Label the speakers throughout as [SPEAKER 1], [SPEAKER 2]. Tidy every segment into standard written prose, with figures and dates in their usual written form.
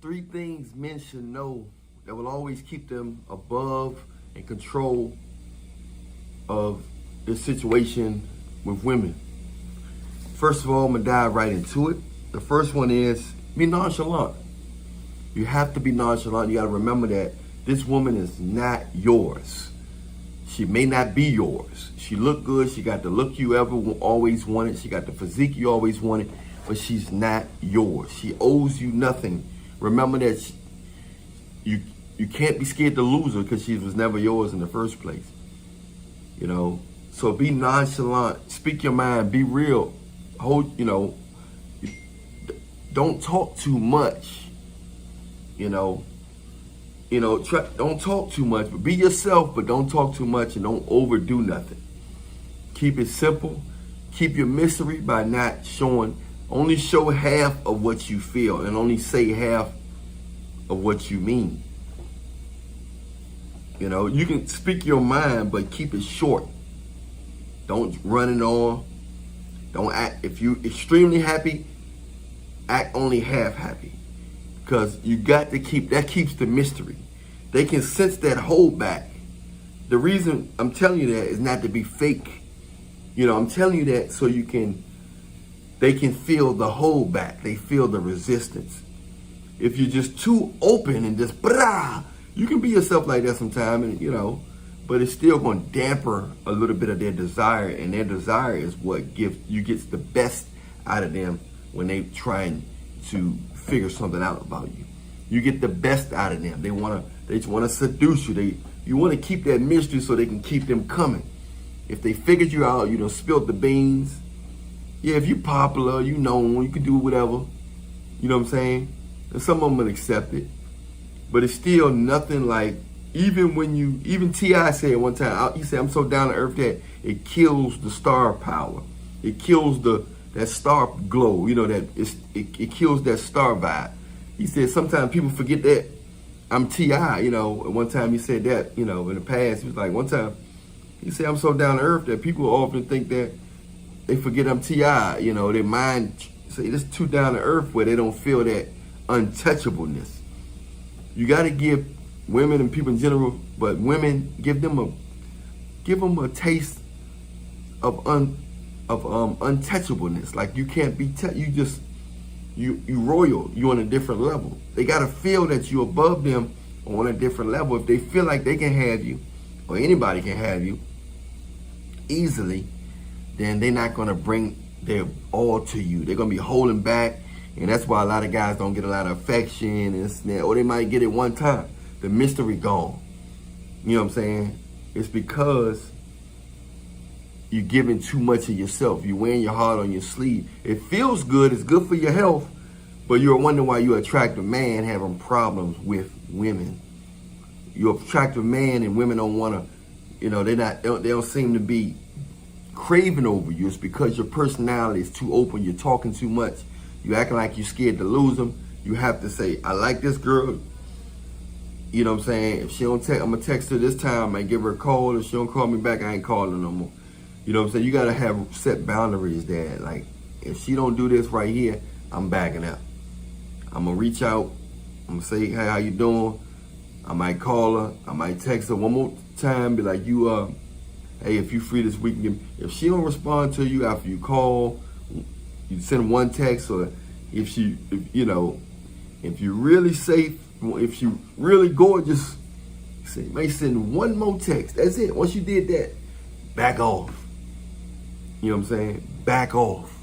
[SPEAKER 1] Three things men should know that will always keep them above and control of the situation with women. First of all, I'm gonna dive right into it. The first one is be nonchalant. You have to be nonchalant. You gotta remember that this woman is not yours. She may not be yours. She look good. She got the look you ever always wanted. She got the physique you always wanted, but she's not yours. She owes you nothing. Remember that you can't be scared to lose her because she was never yours in the first place. You know, so be nonchalant. Speak your mind. Be real. Don't talk too much. Don't talk too much, but be yourself, but don't talk too much and don't overdo nothing. Keep it simple. Keep your mystery by not only show half of what you feel and only say half of what you mean. You can speak your mind, but keep it short. Don't run it on. Don't act, if you extremely happy, act only half happy. Because you got to that keeps the mystery. They can sense that hold back. The reason I'm telling you that is not to be fake. I'm telling you that so they can feel the hold back. They feel the resistance. If you're just too open and just you can be yourself like that sometime, and but it's still going to damper a little bit of their desire, and their desire is what gets the best out of them when they trying to figure something out about you. You get the best out of them. They just want to seduce you. You want to keep that mystery so they can keep them coming. If they figured you out, you done spilled the beans. Yeah, if you popular, you known, you can do whatever. You know what I'm saying? And some of them will accept it. But it's still nothing like, even T.I. said one time, he said, I'm so down to earth that it kills the star power. It kills that star glow, it kills that star vibe. He said sometimes people forget that I'm T.I., one time he said that, in the past, he was like, one time, he said, I'm so down to earth that people often think that they forget I'm T.I., their mind say it's too down to earth where they don't feel that untouchableness. You got to give women and people in general, but women, give them a taste of untouchableness. Like you can't be you royal. You on a different level. They got to feel that you above them on a different level. If they feel like they can have you, or anybody can have you easily, then they're not going to bring their all to you. They're going to be holding back, and that's why a lot of guys don't get a lot of affection and snap, or they might get it one time. The mystery gone. You know what I'm saying? It's because you're giving too much of yourself. You're wearing your heart on your sleeve. It feels good. It's good for your health. But you're wondering why you attract a man having problems with women. You attract a man and women don't want to, they don't seem to be craving over you. It's because your personality is too open. You're talking too much. You acting like you're scared to lose them. You have to say, I like this girl. You know what I'm saying? If she don't text, I'm going to text her this time. I might give her a call. If she don't call me back, I ain't calling her no more. You know what I'm saying? You got to have set boundaries there. Like, if she don't do this right here, I'm backing up. I'm going to reach out. I'm going to say, hey, how you doing? I might call her. I might text her one more time. Be like, hey, if you free this weekend. If she don't respond to you after you call, you send one text. Or if you're really safe, if you really gorgeous, you may send one more text. That's it. Once you did that, back off. You know what I'm saying? Back off.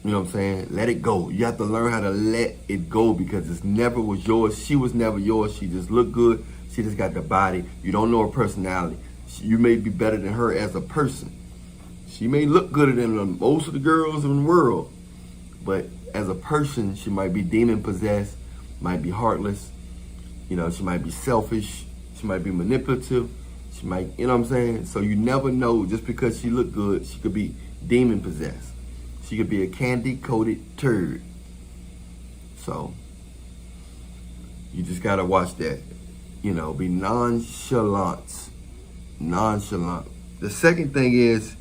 [SPEAKER 1] You know what I'm saying? Let it go. You have to learn how to let it go because it never was yours. She was never yours. She just looked good. She just got the body. You don't know her personality. You may be better than her as a person. She may look gooder than most of the girls in the world. But as a person, she might be demon possessed, might be heartless. She might be selfish. She might be manipulative. She might, you know what I'm saying? So you never know, just because she look good, she could be demon possessed. She could be a candy-coated turd. So you just got to watch that. Be nonchalant. The second thing is,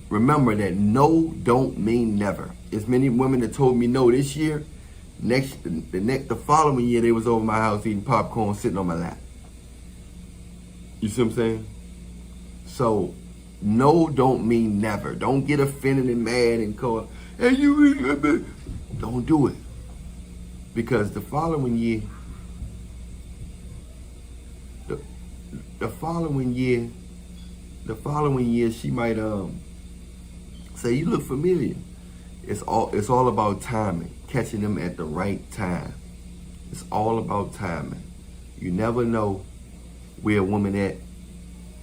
[SPEAKER 1] remember that no don't mean never. There's many women that told me no this year. The following year, they was over my house eating popcorn, sitting on my lap. You see what I'm saying? So, no don't mean never. Don't get offended and mad and call, hey, you, don't do it. Because the following year, the following year, she might say, you look familiar. It's all about timing, catching them at the right time. It's all about timing. You never know where a woman at,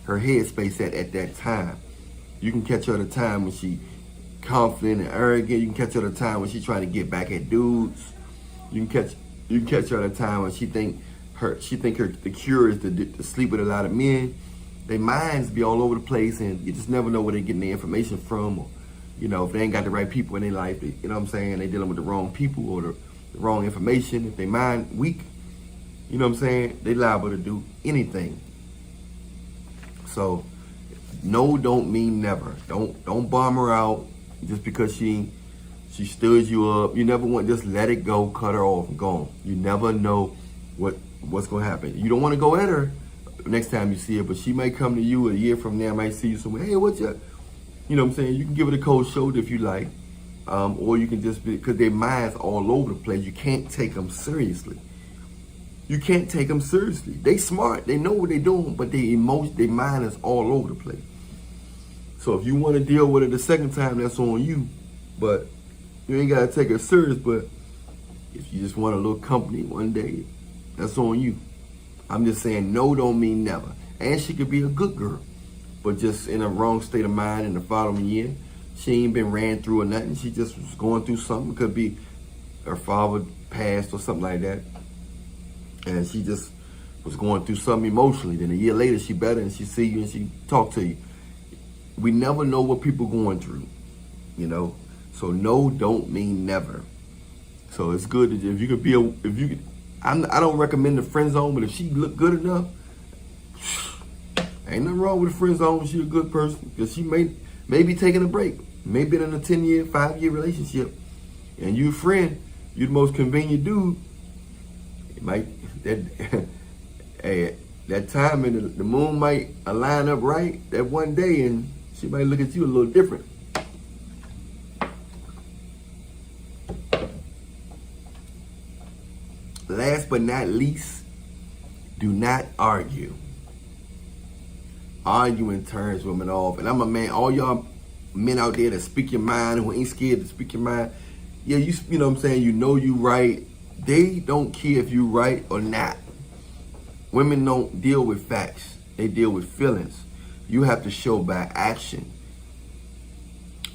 [SPEAKER 1] her headspace at that time. You can catch her at a time when she confident and arrogant. You can catch her at a time when she's trying to get back at dudes. You can catch her at a time when she think the cure is to sleep with a lot of men. Their minds be all over the place, and you just never know where they're getting their information from. Or, you know, if they ain't got the right people in their life, you know what I'm saying, they dealing with the wrong people or the wrong information. If they mind weak, you know what I'm saying, they liable to do anything. So, no don't mean never. Don't bomb her out just because she stood you up. You never want, just let it go, cut her off, and gone. You never know what's gonna happen. You don't want to go at her next time you see her, but she might come to you a year from now, might see you somewhere, hey, what's up? You know what I'm saying? You can give it a cold shoulder if you like, or you can just be, because their minds all over the place. You can't take them seriously. You can't take them seriously. They smart, they know what they're doing, but their mind is all over the place. So if you want to deal with it the second time, that's on you. But you ain't gotta take her serious. But if you just want a little company one day, that's on you. I'm just saying no don't mean never. And she could be a good girl, but just in a wrong state of mind in the following year. She ain't been ran through or nothing. She just was going through something. It could be her father passed or something like that. And she just was going through something emotionally. Then a year later, she better and she see you and she talk to you. We never know what people going through, you know. So no don't mean never. So it's good that if you could be I don't recommend the friend zone, but if she look good enough, ain't nothing wrong with a friend zone. She a good person because she may be taking a break. Maybe in a 10-year, 5-year relationship, and you a friend, you the most convenient dude. It might that time and the moon might align up right that one day, and she might look at you a little different. Last but not least, do not argue. Arguing turns women off. And I'm a man, all y'all men out there that speak your mind, who ain't scared to speak your mind. Yeah, you know what I'm saying, you know you right. They don't care if you right or not. Women don't deal with facts. They deal with feelings. You have to show by action.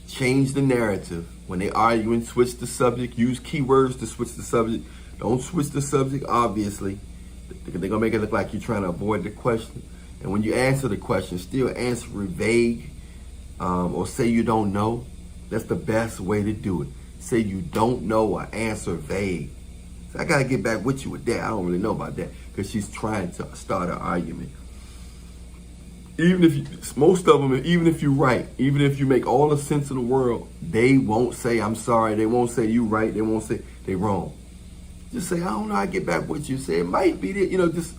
[SPEAKER 1] Change the narrative. When they arguing, switch the subject. Use keywords to switch the subject. Don't switch the subject, obviously. They're going to make it look like you're trying to avoid the question. And when you answer the question, still answer it vague or say you don't know. That's the best way to do it. Say you don't know or answer vague. So I got to get back with you with that. I don't really know about that because she's trying to start an argument. Even if most of them, even if you're right, even if you make all the sense in the world, they won't say, I'm sorry. They won't say you right. They won't say they wrong. Just say, I don't know. I get back with you. Say it might be that, you know, just,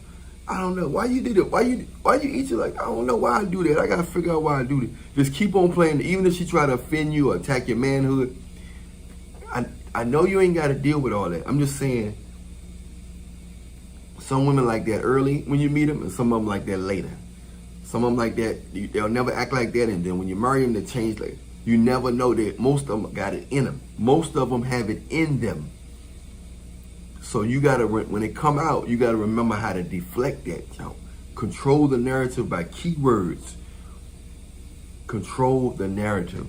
[SPEAKER 1] I don't know. Why you did it? Why you eat it? Like, I don't know why I do that. I got to figure out why I do that. Just keep on playing. Even if she try to offend you or attack your manhood, I know you ain't got to deal with all that. I'm just saying, some women like that early when you meet them, and some of them like that later. Some of them like that, they'll never act like that, and then when you marry them, they change later. You never know that most of them got it in them. Most of them have it in them. So you gotta, when they come out, you gotta remember how to deflect that, yo. Control the narrative by keywords. Control the narrative.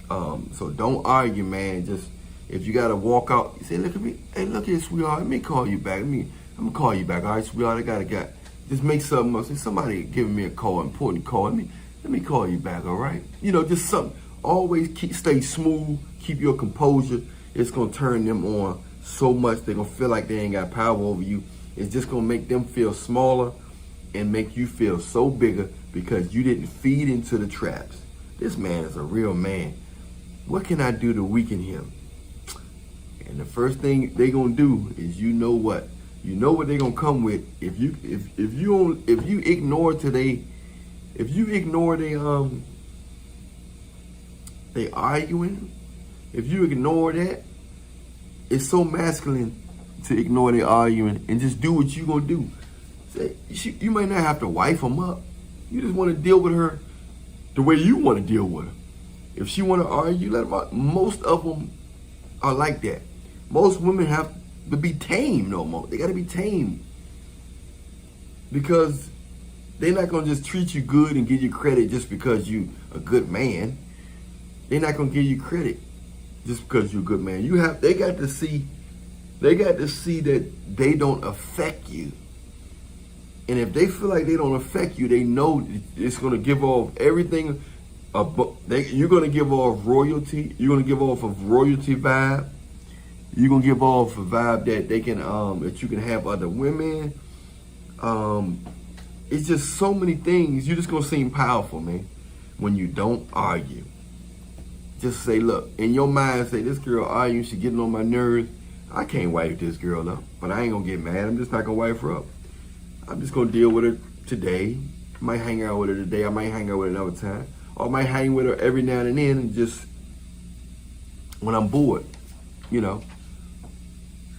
[SPEAKER 1] So don't argue, man. Just, if you gotta walk out, you say, look at me, hey, look here, sweetheart, let me call you back. I'm gonna call you back, all right, sweetheart, I gotta just make something else. Somebody giving me a call, important call. Let me call you back, all right? You know, just something. Always stay smooth, keep your composure. It's gonna turn them on so much they're gonna feel like they ain't got power over you. It's just gonna make them feel smaller and make you feel so bigger because you didn't feed into the traps. this man is a real man. What can I do to weaken him? And the first thing they gonna do is, you know what they gonna come with. If you ignore today, if you ignore they arguing, if you ignore that, it's so masculine to ignore they arguing and just do what you gonna do. Say, you might not have to wife them up. You just want to deal with her the way you want to deal with her. If she want to argue, let them argue. Most of them are like that. Most women have to be tamed no more. They got to be tamed. Because they're not going to just treat you good and give you credit just because you a good man. They're not going to give you credit just because you're a good man. They got to see that they don't affect you. And if they feel like they don't affect you, they know it's going to give off everything. You're going to give off royalty. You're going to give off a royalty vibe. You're going to give off a vibe that they can, that you can have other women. It's just so many things. You're just going to seem powerful, man, when you don't argue. Just say, look, in your mind, say, this girl arguing, she getting on my nerves. I can't wife this girl up, but I ain't going to get mad. I'm just not going to wife her up. I'm just going to deal with her today. I might hang out with her today. I might hang out with her another time. Or I might hang with her every now and then, and just when I'm bored, you know.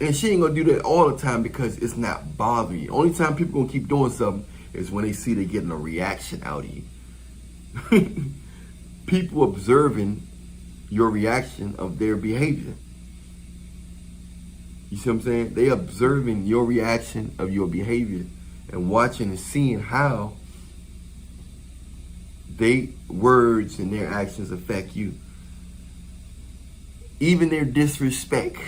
[SPEAKER 1] And she ain't going to do that all the time because it's not bothering you. Only time people going to keep doing something is when they see they're getting a reaction out of you. People observing your reaction of their behavior. You see what I'm saying? They observing your reaction of your behavior and watching and seeing how their words and their actions affect you. Even their disrespect.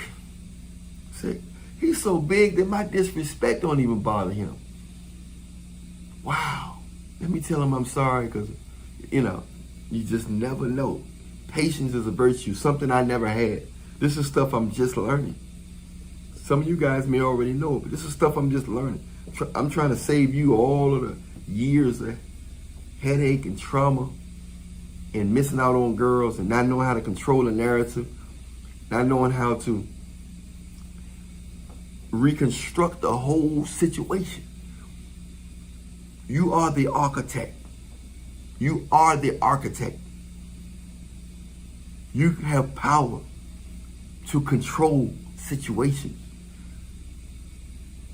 [SPEAKER 1] Say, he's so big that my disrespect don't even bother him. Wow. Let me tell him I'm sorry, because, you know, you just never know. Patience is a virtue, something I never had. This is stuff I'm just learning. Some of you guys may already know, but this is stuff I'm just learning. I'm trying to save you all of the years of headache and trauma and missing out on girls and not knowing how to control a narrative, not knowing how to reconstruct the whole situation. You are the architect. You are the architect. You have power to control situations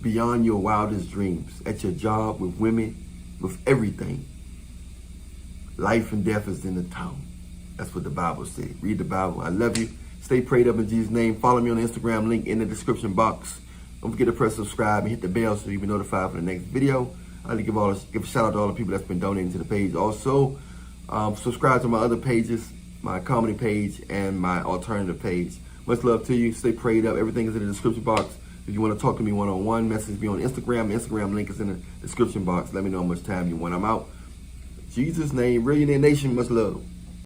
[SPEAKER 1] beyond your wildest dreams, at your job, with women, with everything. Life and death is in the tongue. That's what the Bible said. Read the Bible. I love you. Stay prayed up in Jesus' name. Follow me on the Instagram, link in the description box. Don't forget to press subscribe and hit the bell so you'll be notified for the next video. I'd like to give a shout out to all the people that's been donating to the page. Also, subscribe to my other pages, my comedy page and my alternative page. Much love to you. Stay prayed up. Everything is in the description box. If you want to talk to me one-on-one, message me on Instagram. The Instagram link is in the description box. Let me know how much time you want. I'm out. Jesus' name, Reallionaire Nation, much love.